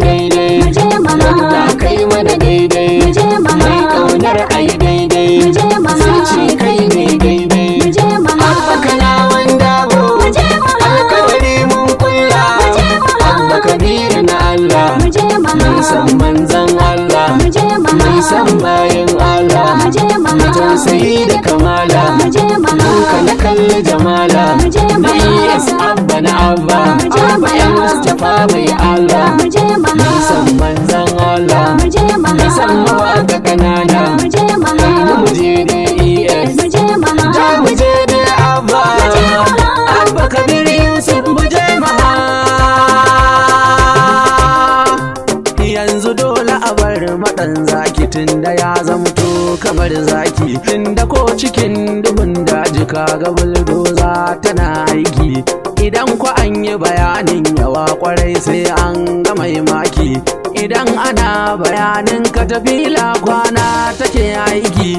daidai, wanda kai mana daidai, mai kaunar ai daidai, sun ce kai ne daidai. Abba kana wanda bo, alkawari mun kulla, Abba Kabiru na Allah, mun san manzan Allah, mun san bayan Allah, da tausayi da kamala, ka na kalli jamala, da yes Abba na Abba, Abba ya Mustapha mai Allah, mun san manzan Allah, mun san mawaka kanana, mu je da yes, da mu je da Abba, Abba Kabir Yusuf mu je maha. Yanzu dole a bar maɗan zaki tunda ya zamto kamar zaki, tunda ko cikin duhun daji kaga buldoza tana aiki. Idan ku an yi bayanin yawa kwarai sai an ga mai maki, idan ana bayanin katafila kwana take aiki,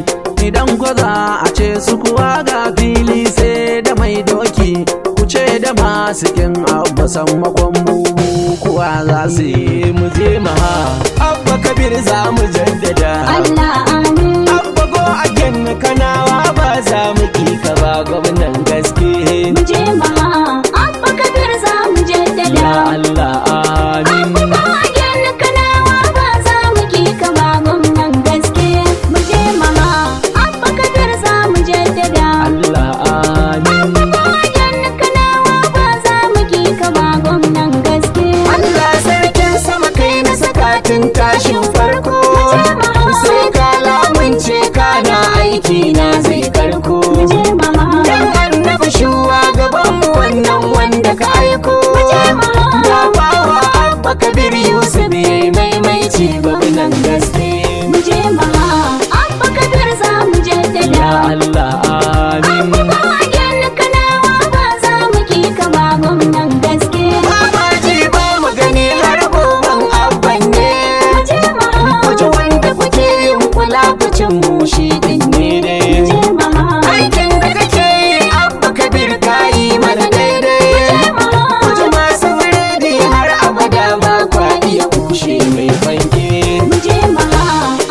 idan ku za a ce su kuwa ga fili sai da mai doki, ku ce da masu kin Abba sammakon bubu kuwa za su yi mu je maha. Abba Kabir za mu jaddada, Abba go again kanawa ba za mu ki ka ba gwamnan gaske. Mu je maha, Abba Kabir za mu jaddada, Ya Allah amin. Abba go again kanawa ba za mu ki ka ba gwamnan gaske. Mu je maha, Abba Kabir za mu jaddada, Allah amin. Abba go again kanawa ba za mu ki ka ba gwamnan gaske. Allah sarkin sama kai na sakatin tashin farko, sai ka lamunce kana aiki na zai karko. Mu je maha, Dan annabi shuwa gaban mu wannan wanda ka aiko, ga bawa Abba Kabir Yusuf yayi maimaici gwamnan gaske. mu je maha, Abba Kabir za mu jaddada, Ya Allah amin. Abba go again kanawa ba za mu ki ka ba gwamnan gaske. Babaji ba mu gani har goban Abban ne, Mu je maha, kuji wanda kuke yin kula kucin mushi din ne dai. mu je maha, Aikin da kake yi Abba Kabir ka yi mana daidai, kuji masu biredi har abada ba kwa iya kushe mai fanke. mu je maha,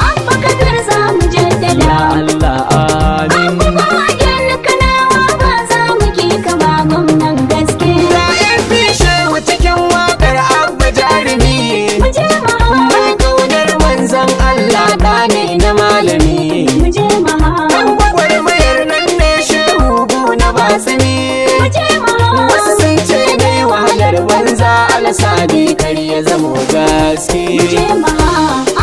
Abba Kabir za mu jaddada, Ya Allah amin. Abba go again kanawa ba za mu ki ka ba gwamnan gaske. Ga yan fishe mu cikin waƙar Abba jarumi, Mu je maha, mai ƙaunar manzon Allah ɗa ne na malami. mu je maha, Ɗan gwagwarmayar nan ne shehu na basini, mu je maha, wasu sun ce dai wahalar banza alasa dai kar ya zamo gaske. mu je maha,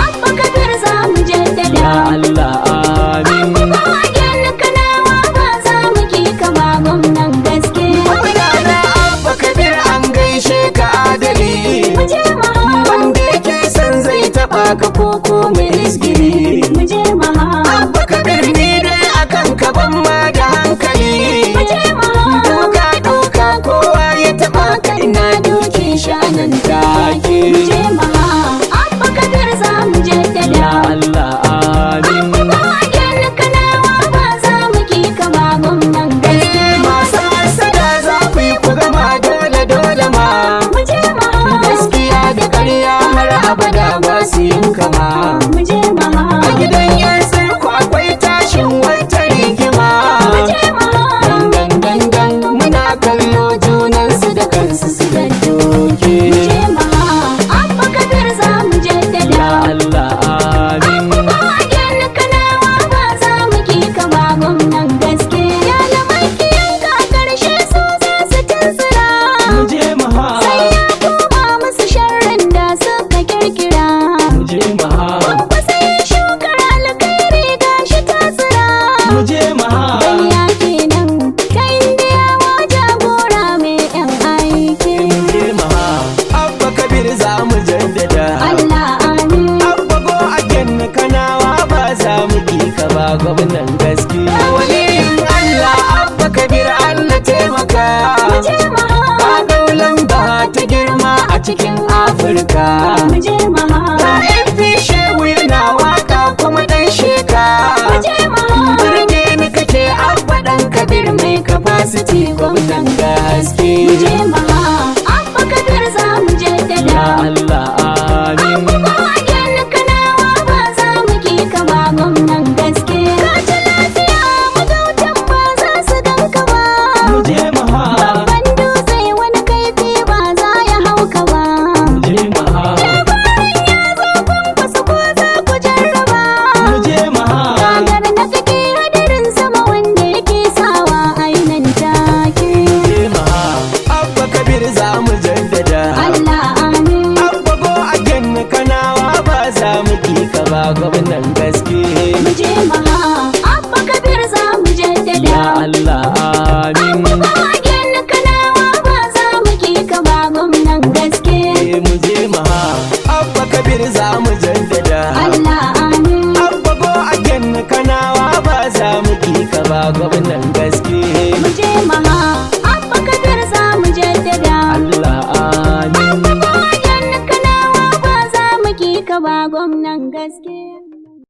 Abba Kabir za mu jaddada, Ya Allah amin. Abba go again kanawa ba za mu ki ka ba gwamnan gaske. Maulana Abba Kabir an gaishe ka adali, Mu je maha, wanda yake son zai taɓa ka koko mai isgiri. mu je maha, Abba Kabir ni dai akan ka ban ma da hankali, mu je maha, doka doka kowa ya taɓa ka ina doke shi anan mu take. je maha, Abba Kabir za mu jaddada, Ya Allah amin. Abba go again kanawa ba za mu ki ka ba gwamnan gaske. Masu hasada za ku yi ku gama dole dole ma, Mu je maha, gaskiya da ƙarya har abada ba su yin kama. mu je maha, A gidan yan sarku akwai tashin wata rigima, mu je maha, dangan muna kallo junansu da kansu su da doke. mu je maha, Abba Kabir za mu jaddada, Ya Allah amin. Abba go again kanawa ba za mu ki ka ba gwamnan gaske. Ya lamakiyan ka karshe su za su tunzura, Mu je maha, sai ya koma musu sharrin da suka kirkira. mu je maha, Abba sai shukar alkhairi gashi ta tsira. mu je maha. Bayya kenan ka indiyawa jagora mai yan aiki. Mu je maha. Abba Kabir za mu jaddada, Allah amin. Abba go again kanawa ba za mu ki ka ba gwamnan gaske. Waliyin Allah Abba Kabir Allah taimaka, Mu je maha, ka daulan ba ta girma a cikin Afirka. mu je maha, Ga yan fishe yana waka kuma ɗan sheka, mu je maha, burge ni kake Abba ɗan Kabir mai capacity gwamnan gaske. mu je maha, Abba Kabir za mu jaddada, Ya Allah kabir za mu jaddada Allah amin. abba go again kanawa ba za mu ki ka ba gwamnan gaske Mu je maha abba kabir za mu jaddada. ya Allah amin Abba go again kanawa ba za mu ki ka ba gwamnan gaske. mu je maha abba kabir za mu jaddada Allah amin. abba go again kanawa ba za mu ki ka ba gwamnan